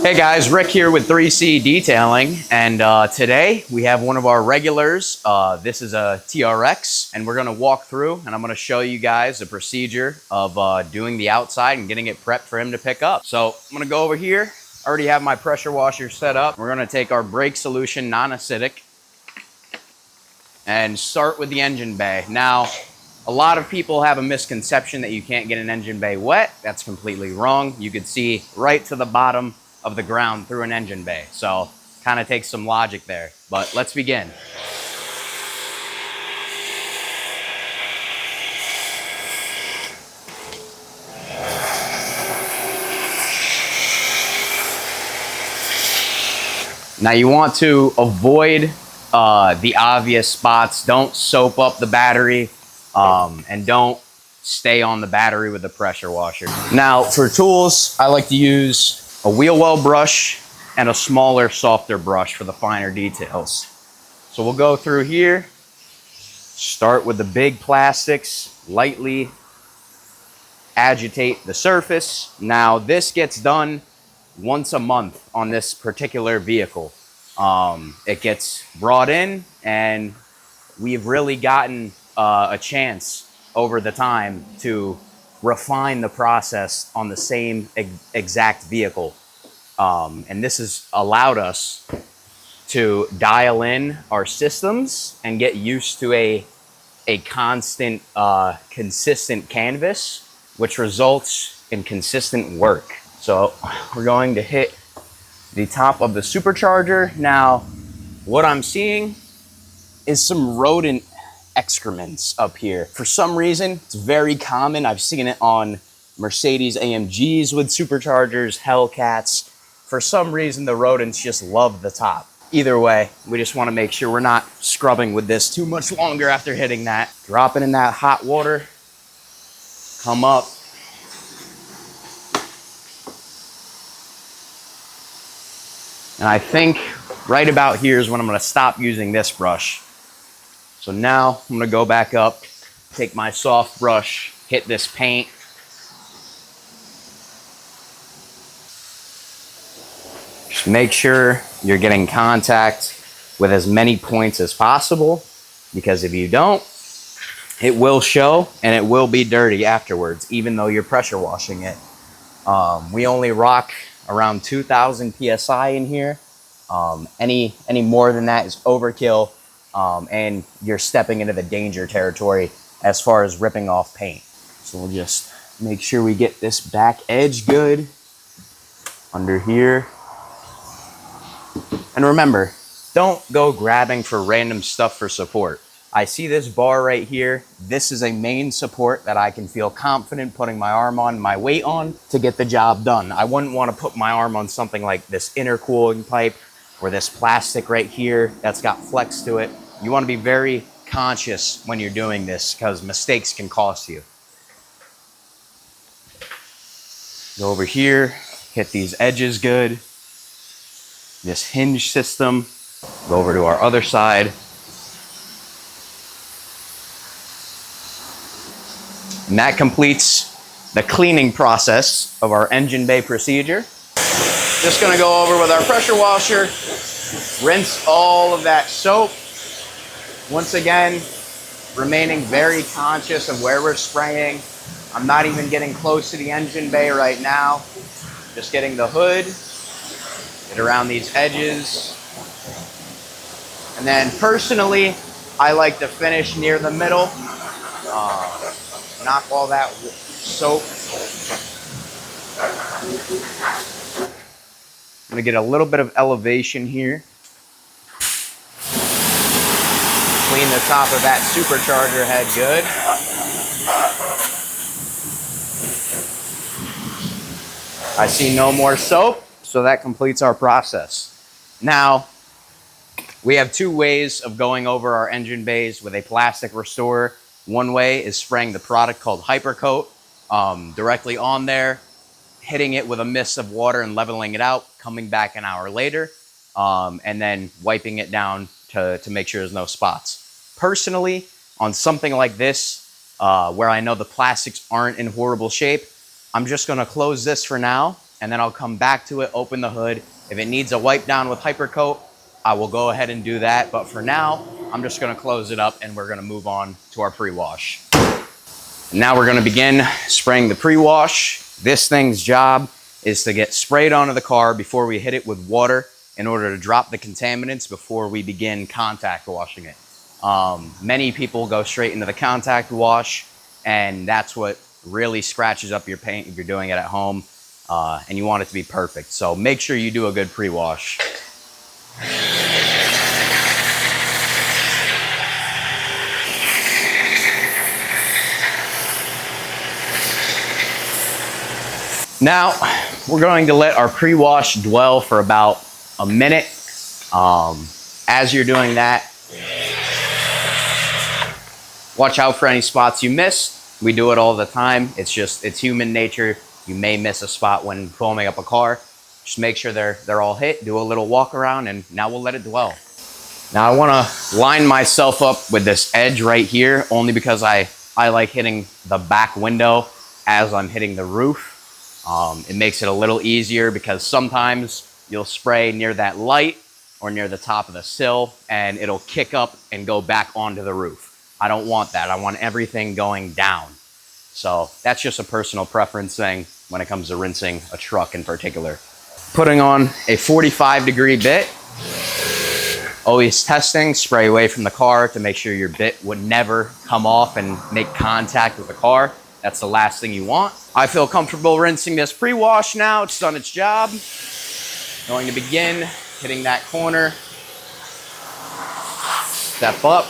Hey guys, Rick here with 3C Detailing, and today we have one of our regulars. This is a TRX, and we're going to walk through, and I'm going to show you guys the procedure of doing the outside and getting it prepped for him to pick up. So I'm going to go over here. I already have my pressure washer set up. We're going to take our brake solution, non-acidic, and start with the engine bay. Now, a lot of people have a misconception that you can't get an engine bay wet. That's completely wrong. You could see right to the bottom of the ground through an engine bay. So kind of takes some logic there, but let's begin. Now you want to avoid the obvious spots. Don't soap up the battery and don't stay on the battery with the pressure washer. Now for tools, I like to use a wheel well brush and a smaller, softer brush for the finer details. So we'll go through here, start with the big plastics, lightly agitate the surface. Now this gets done once a month on this particular vehicle. It gets brought in, and we've really gotten a chance over the time to refine the process on the same exact vehicle. And this has allowed us to dial in our systems and get used to a constant, consistent canvas, which results in consistent work. So we're going to hit the top of the supercharger. Now, what I'm seeing is some rodent excrements up here. For some reason, it's very common. I've seen it on Mercedes AMGs with superchargers, Hellcats. For some reason, the rodents just love the top. Either way, we just want to make sure we're not scrubbing with this too much longer after hitting that. Drop it in that hot water, come up. And I think right about here is when I'm going to stop using this brush. So now I'm going to go back up, take my soft brush, hit this paint. Just make sure you're getting contact with as many points as possible, because if you don't, it will show and it will be dirty afterwards, even though you're pressure washing it. We only rock around 2,000 PSI in here. Any more than that is overkill. And you're stepping into the danger territory as far as ripping off paint. So we'll just make sure we get this back edge good under here. And remember, don't go grabbing for random stuff for support. I see this bar right here. This is a main support that I can feel confident putting my arm on, my weight on, to get the job done. I wouldn't want to put my arm on something like this intercooling pipe or this plastic right here that's got flex to it. You want to be very conscious when you're doing this, because mistakes can cost you. Go over here, hit these edges good. This hinge system. Go over to our other side. And that completes the cleaning process of our engine bay procedure. Just gonna go over with our pressure washer, rinse all of that soap. Once again, remaining very conscious of where we're spraying. I'm not even getting close to the engine bay right now. Just getting the hood, get around these edges. And then personally, I like to finish near the middle. Knock all that soap. I'm gonna get a little bit of elevation here. Clean the top of that supercharger head good. I see no more soap, so that completes our process. Now, we have two ways of going over our engine bays with a plastic restorer. One way is spraying the product called Hypercoat directly on there, hitting it with a mist of water and leveling it out, coming back an hour later, and then wiping it down to make sure there's no spots. Personally, on something like this, where I know the plastics aren't in horrible shape, I'm just gonna close this for now and then I'll come back to it, open the hood. If it needs a wipe down with Hypercoat, I will go ahead and do that. But for now, I'm just gonna close it up and we're gonna move on to our pre-wash. Now we're gonna begin spraying the pre-wash. This thing's job is to get sprayed onto the car before we hit it with water in order to drop the contaminants before we begin contact washing it. Many people go straight into the contact wash, and that's what really scratches up your paint if you're doing it at home, and you want it to be perfect. So make sure you do a good pre-wash. Now, we're going to let our pre-wash dwell for about a minute. As you're doing that, watch out for any spots you missed. We do it all the time. It's human nature. You may miss a spot when foaming up a car. Just make sure they're all hit, do a little walk around, and now we'll let it dwell. Now I wanna line myself up with this edge right here, only because I like hitting the back window as I'm hitting the roof. It makes it a little easier because sometimes you'll spray near that light or near the top of the sill and it'll kick up and go back onto the roof. I don't want that. I want everything going down. So that's just a personal preference thing when it comes to rinsing a truck in particular. Putting on a 45-degree bit. Always testing, spray away from the car to make sure your bit would never come off and make contact with the car. That's the last thing you want. I feel comfortable rinsing this pre-wash now. It's done its job. Going to begin hitting that corner. Step up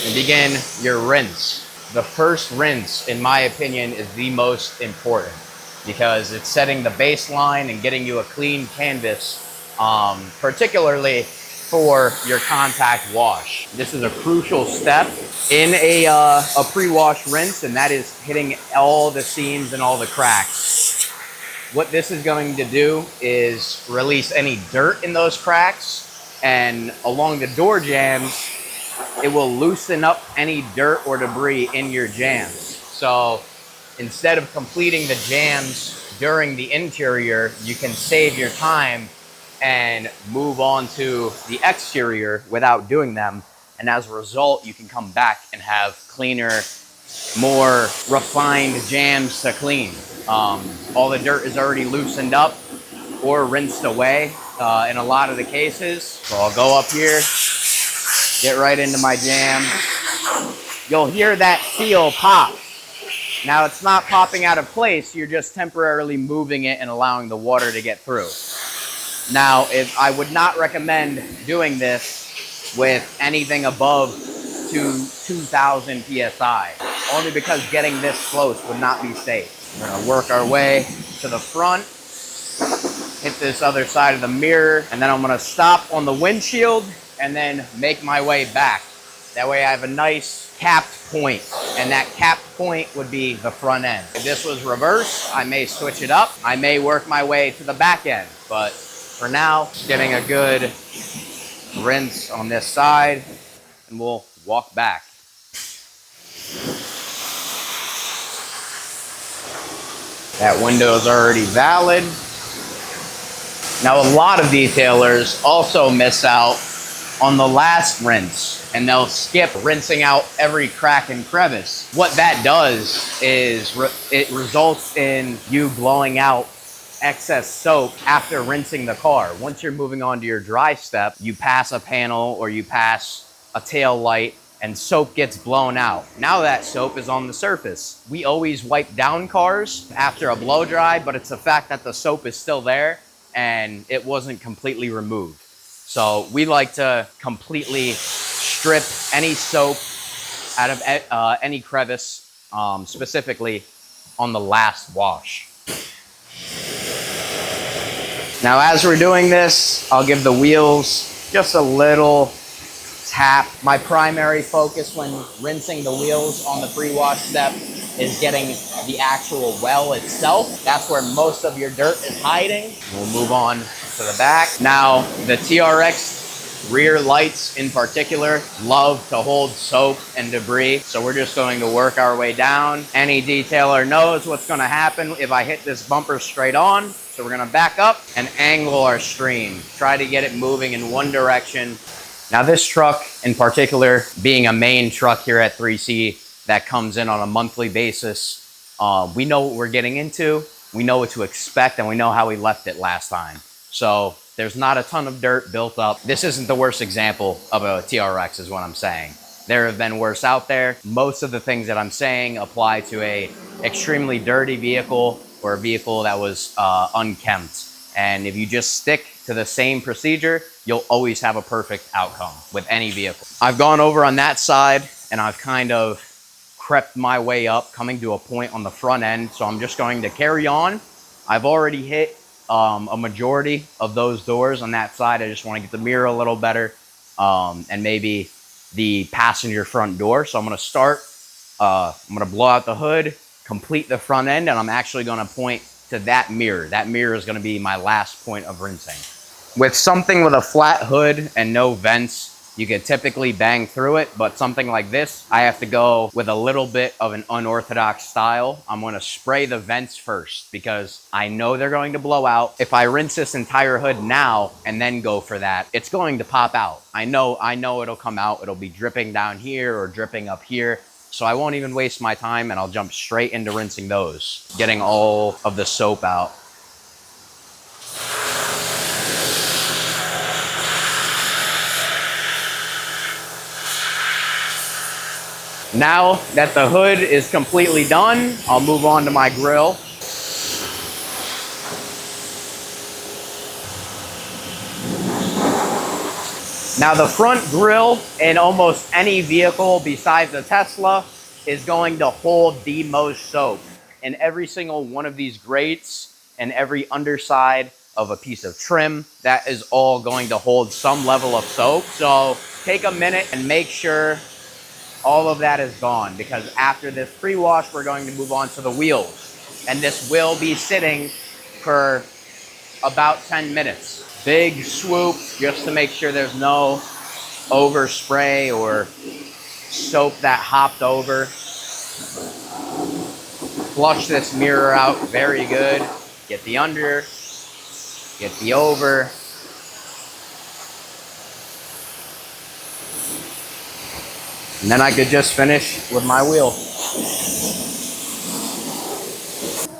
and begin your rinse. The first rinse, in my opinion, is the most important because it's setting the baseline and getting you a clean canvas, particularly for your contact wash. This is a crucial step in a pre-wash rinse, and that is hitting all the seams and all the cracks. What this is going to do is release any dirt in those cracks, and along the door jambs, it will loosen up any dirt or debris in your jambs. So instead of completing the jambs during the interior, you can save your time and move on to the exterior without doing them. And as a result, you can come back and have cleaner, more refined jambs to clean. All the dirt is already loosened up or rinsed away in a lot of the cases. So I'll go up here, get right into my jam. You'll hear that seal pop. Now it's not popping out of place, you're just temporarily moving it and allowing the water to get through. Now, I would not recommend doing this with anything above 2,000 PSI, only because getting this close would not be safe. We're gonna work our way to the front, hit this other side of the mirror, and then I'm gonna stop on the windshield and then make my way back. That way I have a nice capped point, and that capped point would be the front end. If this was reverse, I may switch it up. I may work my way to the back end, but for now, getting a good rinse on this side, and we'll walk back. That window is already valid. Now, a lot of detailers also miss out on the last rinse, and they'll skip rinsing out every crack and crevice. What that does is it results in you blowing out excess soap after rinsing the car. Once you're moving on to your dry step, you pass a panel or you pass a tail light and soap gets blown out. Now that soap is on the surface. We always wipe down cars after a blow dry, but it's the fact that the soap is still there and it wasn't completely removed. So we like to completely strip any soap out of any crevice, specifically on the last wash. Now, as we're doing this, I'll give the wheels just a little tap. My primary focus when rinsing the wheels on the pre-wash step is getting the actual well itself. That's where most of your dirt is hiding. We'll move on to the back. Now, the TRX rear lights in particular love to hold soap and debris. So we're just going to work our way down. Any detailer knows what's going to happen if I hit this bumper straight on. So we're gonna back up and angle our stream. Try to get it moving in one direction. Now this truck in particular, being a main truck here at 3C that comes in on a monthly basis, we know what we're getting into, we know what to expect, and we know how we left it last time. So there's not a ton of dirt built up. This isn't the worst example of a TRX is what I'm saying. There have been worse out there. Most of the things that I'm saying apply to a extremely dirty vehicle or a vehicle that was unkempt. And if you just stick to the same procedure, you'll always have a perfect outcome with any vehicle. I've gone over on that side and I've kind of crept my way up, coming to a point on the front end. So I'm just going to carry on. I've already hit a majority of those doors on that side. I just want to get the mirror a little better and maybe the passenger front door. So I'm going to start, I'm going to blow out the hood, complete the front end, and I'm actually going to point to that mirror. That mirror is going to be my last point of rinsing. With something with a flat hood and no vents, you could typically bang through it, but something like this, I have to go with a little bit of an unorthodox style. I'm going to spray the vents first because I know they're going to blow out. If I rinse this entire hood now and then go for that, it's going to pop out. I know it'll come out. It'll be dripping down here or dripping up here. So I won't even waste my time and I'll jump straight into rinsing those, getting all of the soap out. Now that the hood is completely done, I'll move on to my grill. Now the front grill in almost any vehicle besides the Tesla is going to hold the most soap. In every single one of these grates and every underside of a piece of trim, that is all going to hold some level of soap. So take a minute and make sure all of that is gone, because after this pre-wash, we're going to move on to the wheels. And this will be sitting for about 10 minutes. Big swoop just to make sure there's no overspray or soap that hopped over. Flush this mirror out very good. Get the under, get the over. And then I could just finish with my wheel.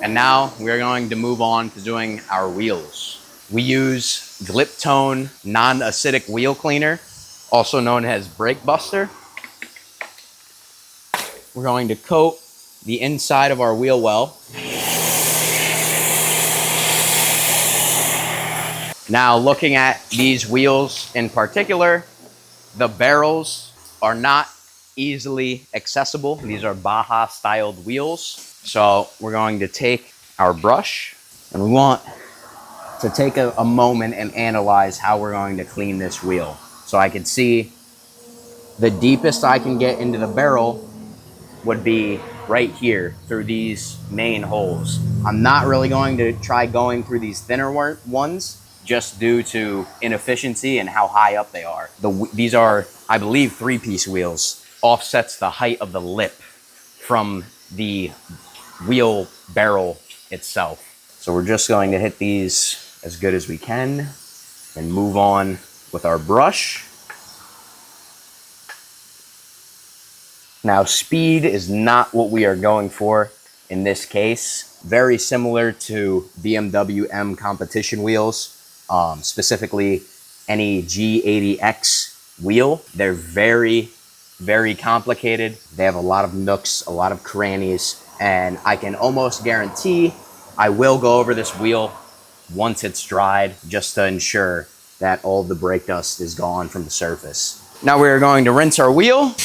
And now we're going to move on to doing our wheels. We use Gliptone non-acidic wheel cleaner, also known as Brake Buster. We're going to coat the inside of our wheel well. Now looking at these wheels in particular, the barrels are not easily accessible. These are Baja styled wheels. So we're going to take our brush and we want to take a moment and analyze how we're going to clean this wheel. So I can see the deepest I can get into the barrel would be right here through these main holes. I'm not really going to try going through these thinner ones just due to inefficiency and how high up they are. These are, I believe, 3-piece wheels. Offsets the height of the lip from the wheel barrel itself. So we're just going to hit these as good as we can and move on with our brush. Now speed is not what we are going for in this case. Very similar to BMW M competition wheels, specifically any G80X wheel. They're very, very complicated. They have a lot of nooks, a lot of crannies, and I can almost guarantee I will go over this wheel once it's dried just to ensure that all the brake dust is gone from the surface. Now we're going to rinse our wheel.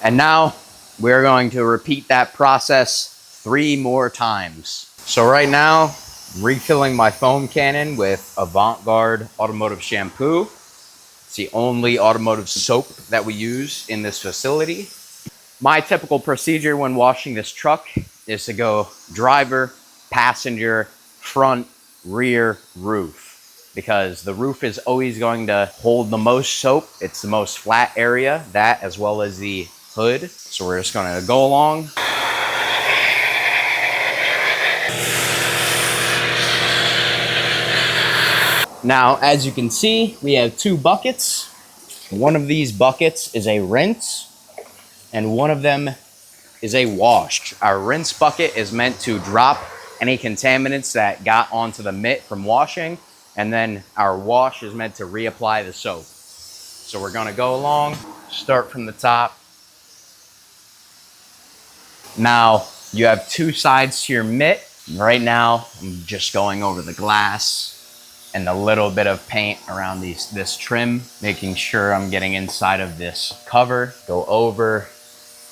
And now we're going to repeat that process 3 more times. So right now, I'm refilling my foam cannon with Avant-Garde Automotive Shampoo. It's the only automotive soap that we use in this facility. My typical procedure when washing this truck is to go driver, passenger, front, rear, roof. because the roof is always going to hold the most soap. It's the most flat area, that as well as the hood. So we're just gonna go along. Now, as you can see, we have two buckets. One of these buckets is a rinse, and one of them is a wash. Our rinse bucket is meant to drop any contaminants that got onto the mitt from washing, and then our wash is meant to reapply the soap. So we're gonna go along, start from the top. Now, you have two sides to your mitt. Right now, I'm just going over the glass and a little bit of paint around this trim, making sure I'm getting inside of this cover. Go over,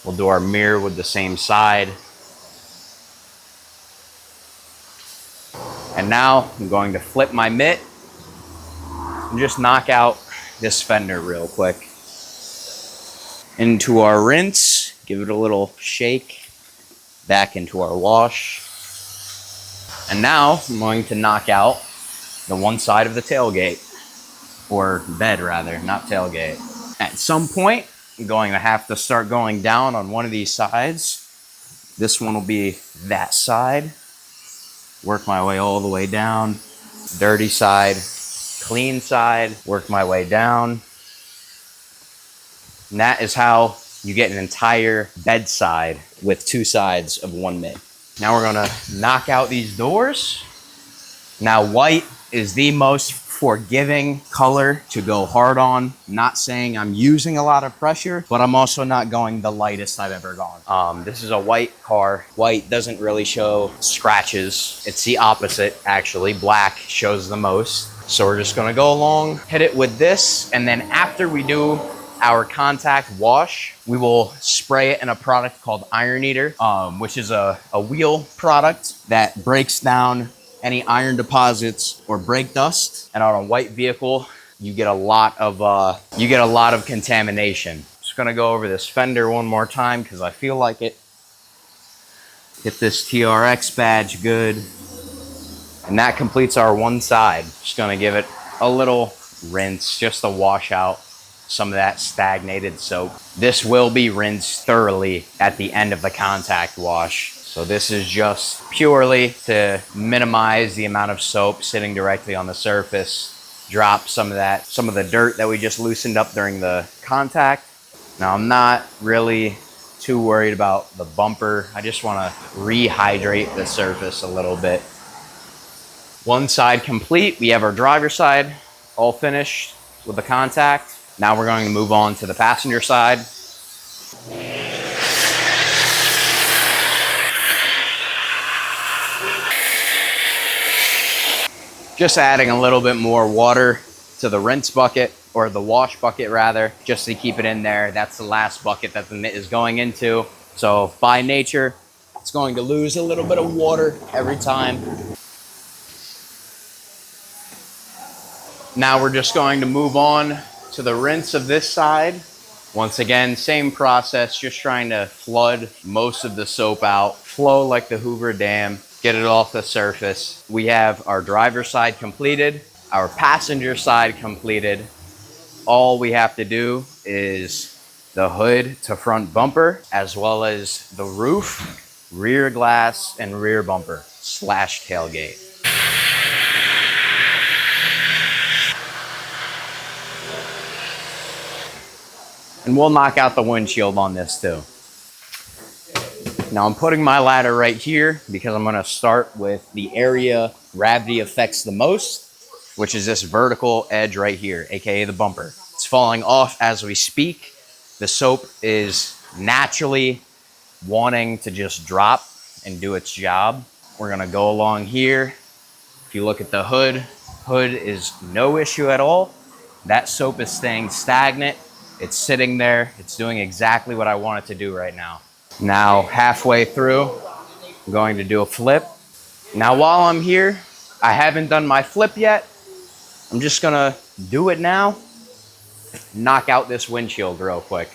we'll do our mirror with the same side. And now I'm going to flip my mitt and just knock out this fender real quick. Into our rinse, give it a little shake, back into our wash. And now I'm going to knock out the one side of the tailgate, or bed rather, not tailgate. At some point, I'm going to have to start going down on one of these sides. This one will be that side. Work my way all the way down. Dirty side, clean side, work my way down. And that is how you get an entire bed side with two sides of one mitt. Now we're gonna knock out these doors. Now white is the most forgiving color to go hard on. Not saying I'm using a lot of pressure, but I'm also not going the lightest I've ever gone. This is a white car. White doesn't really show scratches. It's the opposite, actually. Black shows the most. So we're just gonna go along, hit it with this, and then after we do our contact wash, we will spray it in a product called Iron Eater, which is a wheel product that breaks down any iron deposits or brake dust. And on a white vehicle, you get a lot of contamination. Just gonna go over this fender one more time because I feel like it. Get this TRX badge good. And that completes our one side. Just gonna give it a little rinse, just to wash out some of that stagnated soap. This will be rinsed thoroughly at the end of the contact wash. So this is just purely to minimize the amount of soap sitting directly on the surface, drop some of the dirt that we just loosened up during the contact. Now I'm not really too worried about the bumper. I just want to rehydrate the surface a little bit. One side complete. We have our driver's side all finished with the contact. Now we're going to move on to the passenger side. Just adding a little bit more water to the rinse bucket, or the wash bucket rather, just to keep it in there. That's the last bucket that the mitt is going into. So by nature, it's going to lose a little bit of water every time. Now we're just going to move on to the rinse of this side. Once again, same process, just trying to flood most of the soap out, flow like the Hoover Dam, get it off the surface. We have our driver's side completed, our passenger side completed. All we have to do is the hood to front bumper, as well as the roof, rear glass, and rear bumper / tailgate. And we'll knock out the windshield on this too. Now I'm putting my ladder right here because I'm gonna start with the area gravity affects the most, which is this vertical edge right here, AKA the bumper. It's falling off as we speak. The soap is naturally wanting to just drop and do its job. We're gonna go along here. If you look at the hood is no issue at all. That soap is staying stagnant. It's sitting there. It's doing exactly what I want it to do right now. Now, halfway through, I'm going to do a flip. Now, while I'm here, I haven't done my flip yet. I'm just gonna do it now. Knock out this windshield real quick.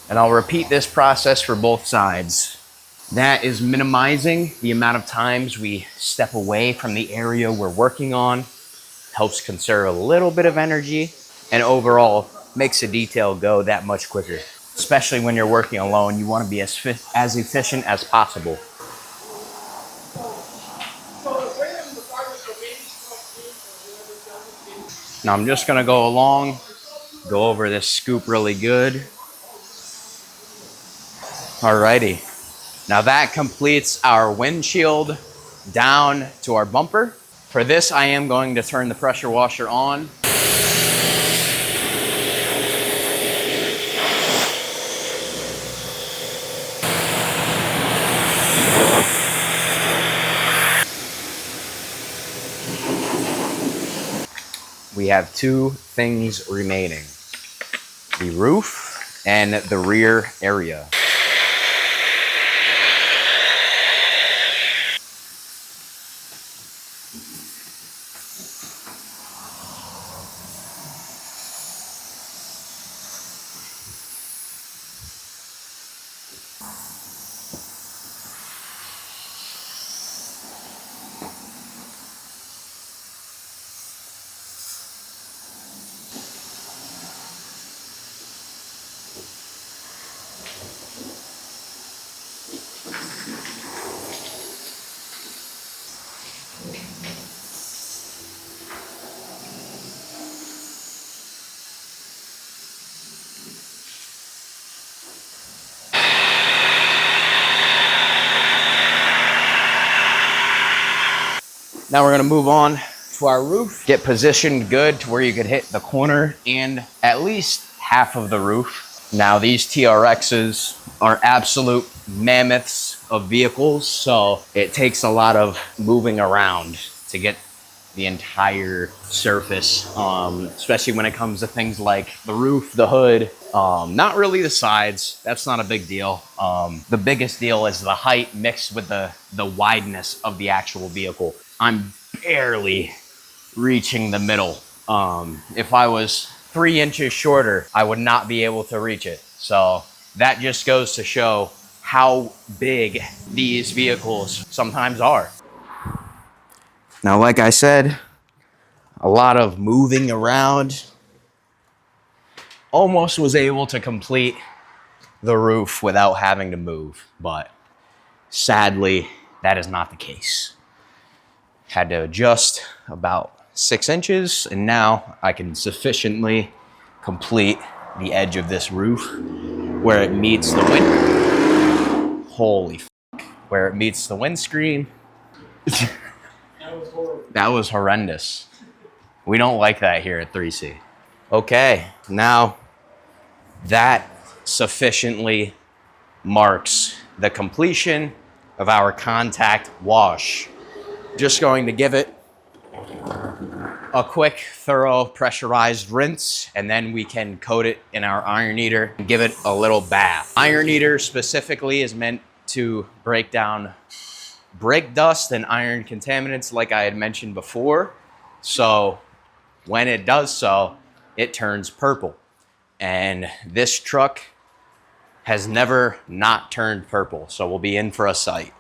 And I'll repeat this process for both sides. That is minimizing the amount of times we step away from the area we're working on. helps conserve a little bit of energy, and overall makes the detail go that much quicker. Especially when you're working alone, you want to be as efficient as possible. Now I'm just gonna go along, go over this scoop really good. Alrighty. Now that completes our windshield down to our bumper. For this, I am going to turn the pressure washer on. We have two things remaining: the roof and the rear area. Now we're gonna move on to our roof. Get positioned good to where you could hit the corner and at least half of the roof. Now these TRXs are absolute mammoths of vehicles, so it takes a lot of moving around to get the entire surface, especially when it comes to things like the roof, the hood, not really the sides. That's not a big deal. The biggest deal is the height mixed with the wideness of the actual vehicle. I'm barely reaching the middle. If I was 3 inches shorter, I would not be able to reach it. So that just goes to show how big these vehicles sometimes are. Now, like I said, a lot of moving around. Almost was able to complete the roof without having to move, but sadly, that is not the case. Had to adjust about 6 inches, and now I can sufficiently complete the edge of this roof where it meets the wind. Holy fuck. Where it meets the windscreen. That was horrendous. We don't like that here at 3C. Okay, now that sufficiently marks the completion of our contact wash. Just going to give it a quick, thorough, pressurized rinse, and then we can coat it in our iron eater and give it a little bath. Iron eater specifically is meant to break down brake dust and iron contaminants, like I had mentioned before. So when it does so, it turns purple. And this truck has never not turned purple, so we'll be in for a sight.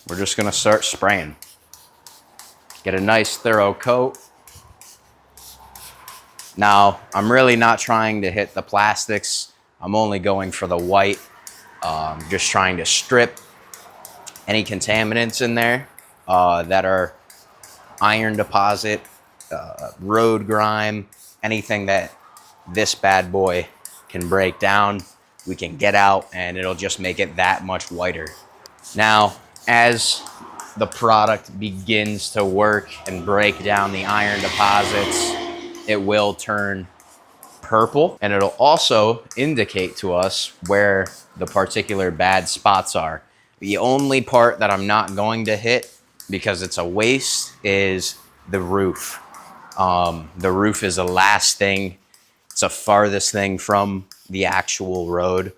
We're just gonna start spraying. Get a nice thorough coat. Now, I'm really not trying to hit the plastics. I'm only going for the white. Just trying to strip any contaminants in there that are iron deposit, road grime, anything that this bad boy can break down, we can get out, and it'll just make it that much whiter. Now, as the product begins to work and break down the iron deposits, it will turn purple, and it'll also indicate to us where the particular bad spots are. The only part that I'm not going to hit, because it's a waste, is the roof. The roof is the last thing. It's the farthest thing from the actual road.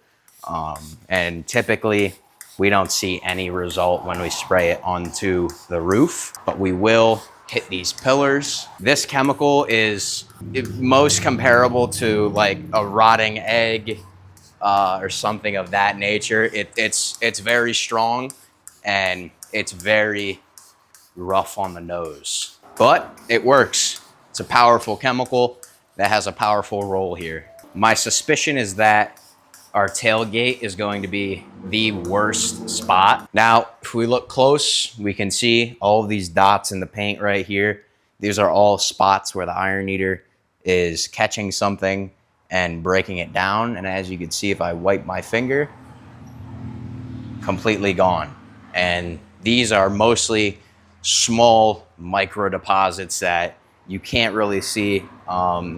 And typically, we don't see any result when we spray it onto the roof, but we will hit these pillars. This chemical is most comparable to like a rotting egg or something of that nature. It's very strong and it's very rough on the nose, but it works. It's a powerful chemical that has a powerful role here. My suspicion is that our tailgate is going to be the worst spot. Now, if we look close, we can see all of these dots in the paint right here. These are all spots where the iron eater is catching something and breaking it down. And as you can see, if I wipe my finger, completely gone. And these are mostly small micro deposits that you can't really see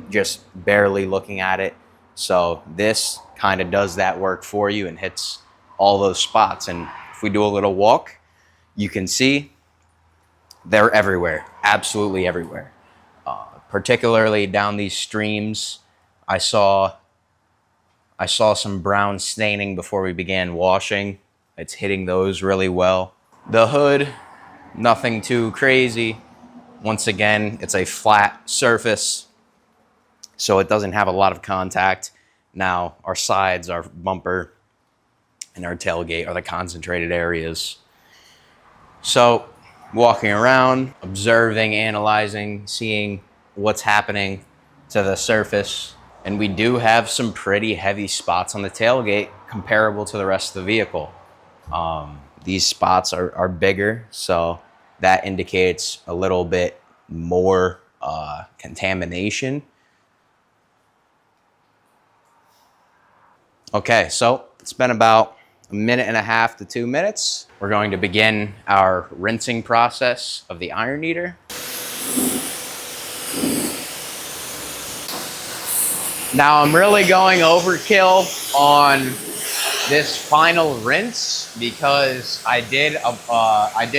just barely looking at it. So this kind of does that work for you and hits all those spots. And if we do a little walk, you can see they're everywhere, absolutely everywhere. Particularly down these streams, I saw some brown staining before we began washing. It's hitting those really well. The hood, nothing too crazy. Once again, it's a flat surface, so it doesn't have a lot of contact. Now, our sides, our bumper, and our tailgate are the concentrated areas. So, walking around, observing, analyzing, seeing what's happening to the surface. And we do have some pretty heavy spots on the tailgate comparable to the rest of the vehicle. These spots are bigger, so that indicates a little bit more contamination. Okay, so it's been about a minute and a half to 2 minutes. We're going to begin our rinsing process of the iron eater. Now I'm really going overkill on this final rinse because I did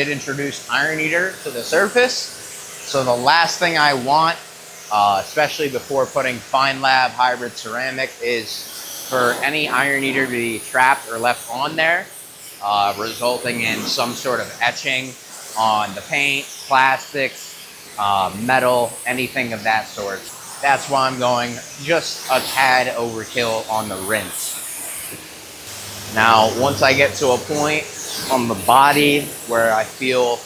introduce iron eater to the surface. So the last thing I want, especially before putting Fine Lab hybrid ceramic, is for any iron eater to be trapped or left on there, resulting in some sort of etching on the paint, plastics, metal, anything of that sort. That's why I'm going just a tad overkill on the rinse. Now, once I get to a point on the body where I feel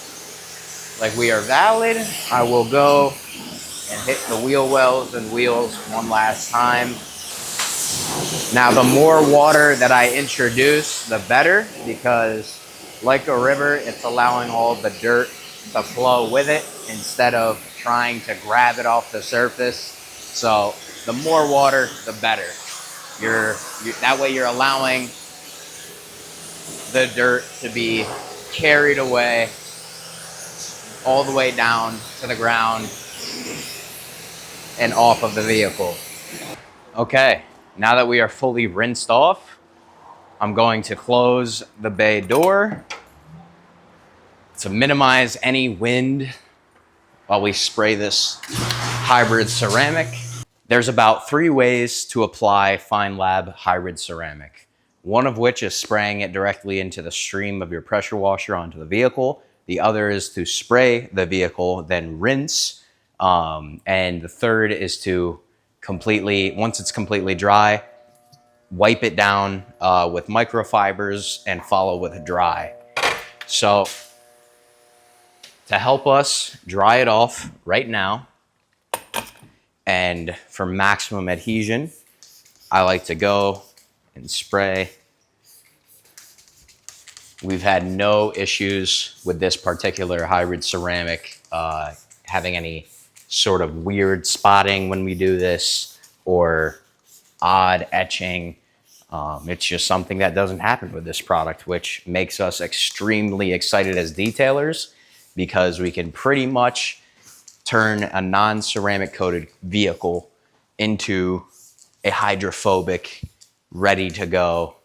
like we are valid, I will go and hit the wheel wells and wheels one last time. Now, the more water that I introduce, the better, because like a river, it's allowing all the dirt to flow with it instead of trying to grab it off the surface. So the more water, the better. That way you're allowing the dirt to be carried away all the way down to the ground and off of the vehicle. Okay, now that we are fully rinsed off, I'm going to close the bay door to minimize any wind while we spray this hybrid ceramic. There's about 3 ways to apply Fine Lab hybrid ceramic. One of which is spraying it directly into the stream of your pressure washer onto the vehicle. The other is to spray the vehicle, then rinse. And the third is to once it's completely dry, wipe it down with microfibers and follow with dry. So to help us dry it off right now, and for maximum adhesion, I like to go and spray. We've had no issues with this particular hybrid ceramic having any sort of weird spotting when we do this or odd etching. It's just something that doesn't happen with this product, which makes us extremely excited as detailers because we can pretty much turn a non-ceramic coated vehicle into a hydrophobic, ready to go,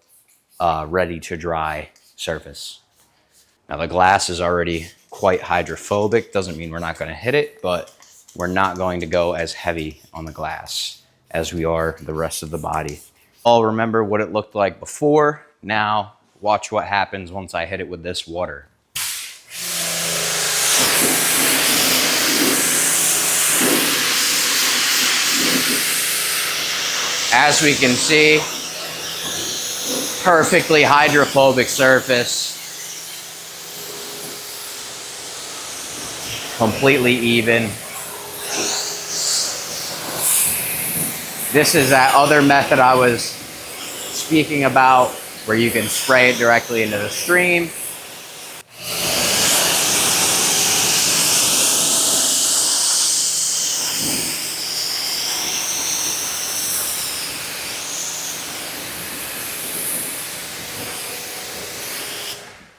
ready to dry surface. Now the glass is already quite hydrophobic. Doesn't mean we're not going to hit it, but we're not going to go as heavy on the glass as we are the rest of the body. I'll remember what it looked like before. Now watch what happens once I hit it with this water. As we can see, perfectly hydrophobic surface. Completely even. This is that other method I was speaking about where you can spray it directly into the stream.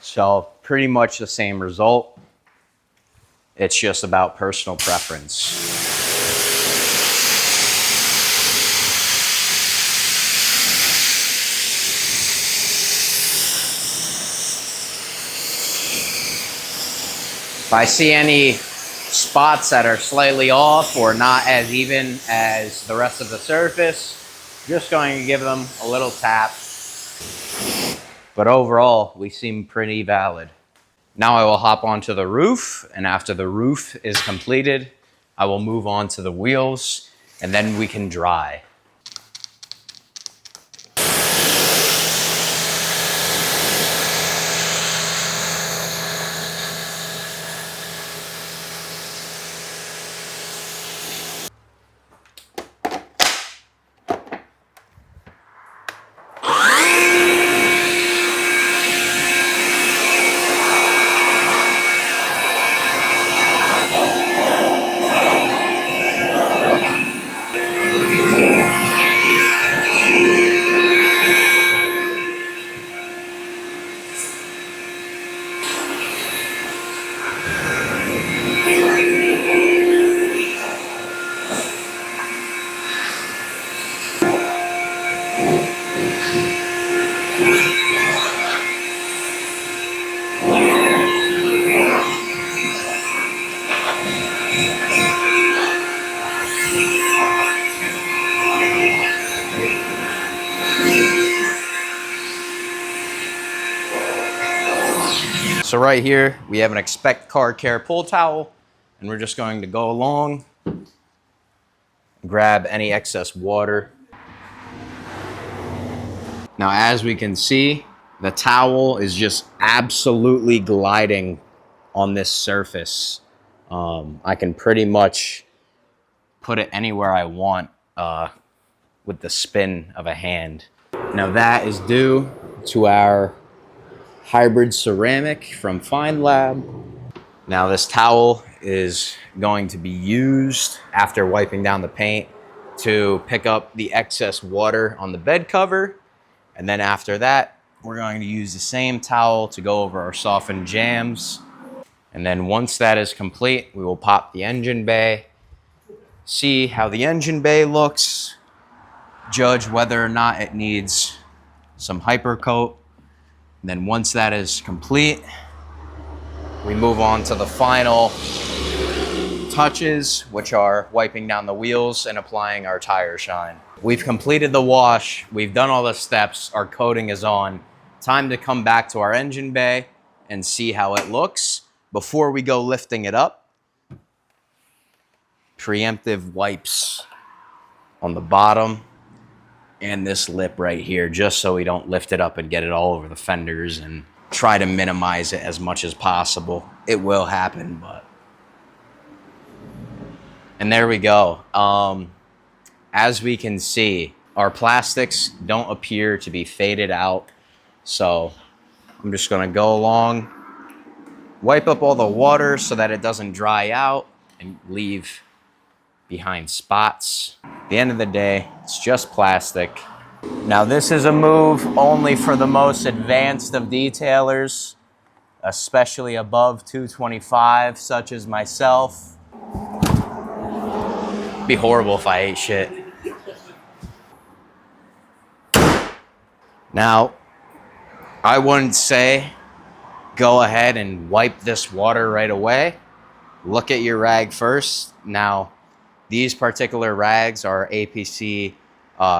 So pretty much the same result. It's just about personal preference. If I see any spots that are slightly off or not as even as the rest of the surface, just going to give them a little tap. But overall, we seem pretty valid. Now I will hop onto the roof, and after the roof is completed, I will move on to the wheels, and then we can dry. So right here, we have an Expect Car Care pull towel, and we're just going to go along, grab any excess water. Now, as we can see, the towel is just absolutely gliding on this surface. I can pretty much put it anywhere I want with the spin of a hand. Now that is due to our hybrid ceramic from Find Lab. Now this towel is going to be used after wiping down the paint to pick up the excess water on the bed cover. And then after that, we're going to use the same towel to go over our softened jams. And then once that is complete, we will pop the engine bay, see how the engine bay looks, judge whether or not it needs some hyper coat. And then once that is complete, we move on to the final touches, which are wiping down the wheels and applying our tire shine. We've completed the wash. We've done all the steps. Our coating is on. Time to come back to our engine bay and see how it looks before we go lifting it up. Preemptive wipes on the bottom and this lip right here, just so we don't lift it up and get it all over the fenders, and try to minimize it as much as possible. It will happen, but... And there we go. As we can see, our plastics don't appear to be faded out. So I'm just gonna go along, wipe up all the water so that it doesn't dry out and leave behind spots. At the end of the day, it's just plastic. Now this is a move only for the most advanced of detailers, especially above 225, such as myself. It'd be horrible if I ate shit. Now, I wouldn't say go ahead and wipe this water right away. Look at your rag first. Now, these particular rags are APC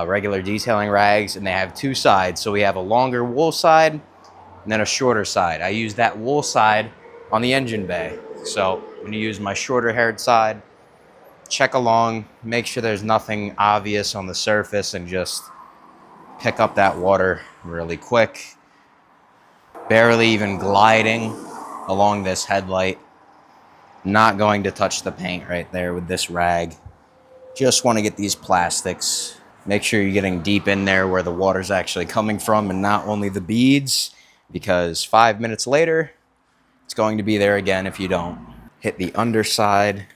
regular detailing rags, and they have two sides. So we have a longer wool side and then a shorter side. I use that wool side on the engine bay. So I'm gonna use my shorter haired side check along, make sure there's nothing obvious on the surface, and just pick up that water really quick. Barely even gliding along this headlight. Not going to touch the paint right there with this rag. Just want to get these plastics. Make sure you're getting deep in there where the water's actually coming from and not only the beads, because 5 minutes later, it's going to be there again if you don't. Hit the underside.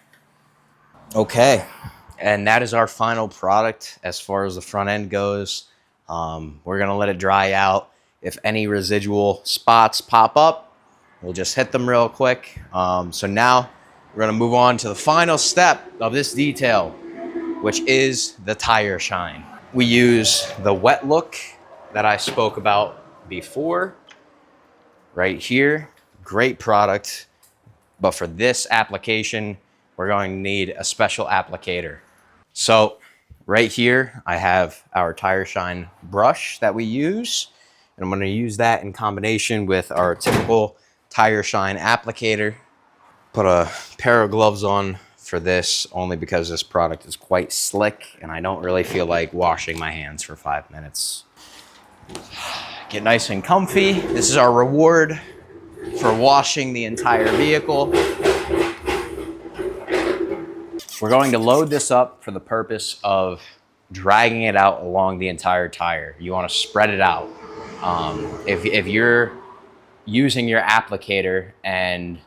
Okay, and that is our final product as far as the front end goes. We're gonna let it dry out. If any residual spots pop up, we'll just hit them real quick. So now we're gonna move on to the final step of this detail, which is the tire shine. We use the wet look that I spoke about before, right here. Great product, but for this application, we're going to need a special applicator. So right here, I have our tire shine brush that we use, and I'm going to use that in combination with our typical tire shine applicator. Put a pair of gloves on for this only because this product is quite slick and I don't really feel like washing my hands for 5 minutes. Get nice and comfy. This is our reward for washing the entire vehicle. We're going to load this up for the purpose of dragging it out along the entire tire. You want to spread it out. If you're using your applicator and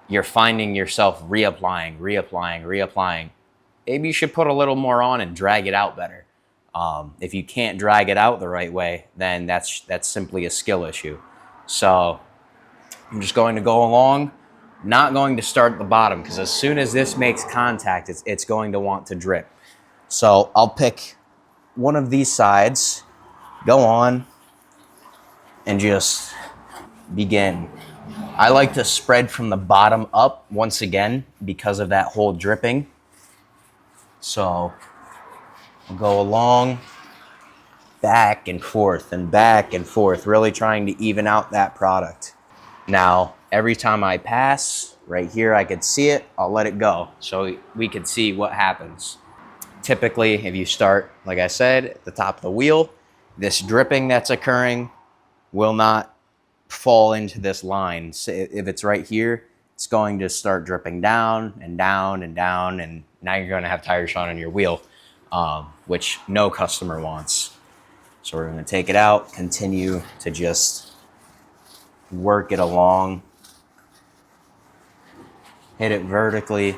you're finding yourself reapplying, maybe you should put a little more on and drag it out better. If you can't drag it out the right way, then that's simply a skill issue. So I'm just going to go along, not going to start at the bottom, because as soon as this makes contact, it's going to want to drip. So I'll pick one of these sides, go on, and just begin. I like to spread from the bottom up once again because of that whole dripping. So I'll go along, back and forth, really trying to even out that product. Now, every time I pass, right here I could see it, I'll let it go so we can see what happens. Typically, if you start, like I said, at the top of the wheel, this dripping that's occurring will not fall into this line. So if it's right here, it's going to start dripping down and down and down, and now you're going to have tire shine on your wheel, which no customer wants. So we're going to take it out, continue to just work it along, hit it vertically.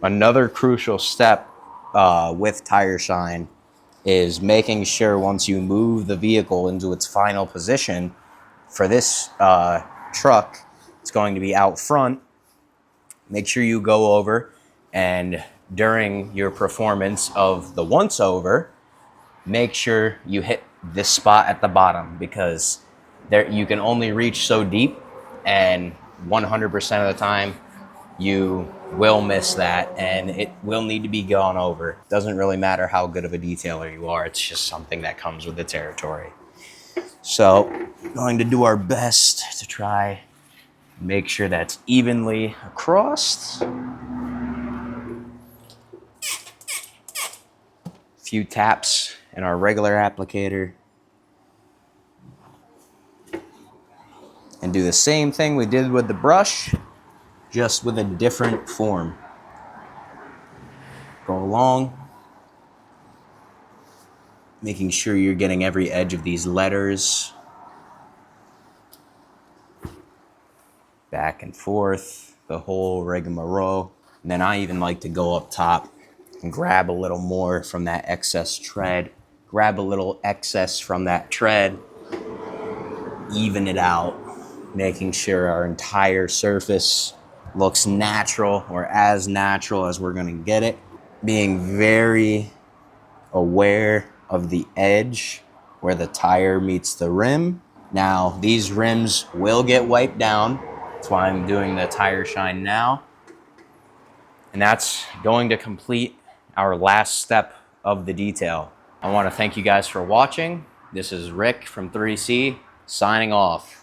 Another crucial step with tire shine is making sure once you move the vehicle into its final position, for this truck, it's going to be out front. Make sure you go over, and during your performance of the once over, make sure you hit this spot at the bottom, because there you can only reach so deep, and 100% of the time you will miss that and it will need to be gone over. Doesn't really matter how good of a detailer you are, it's just something that comes with the territory. So going to do our best to try make sure that's evenly across. Few taps in our regular applicator. And do the same thing we did with the brush, just with a different form. Go along, making sure you're getting every edge of these letters. Back and forth, the whole rigmarole. And then I even like to go up top and grab a little more from that excess tread. Grab a little excess from that tread, even it out, making sure our entire surface looks natural, or as natural as we're gonna get it. Being very aware of the edge where the tire meets the rim. Now, these rims will get wiped down. That's why I'm doing the tire shine now. And that's going to complete our last step of the detail. I wanna thank you guys for watching. This is Rick from 3C, signing off.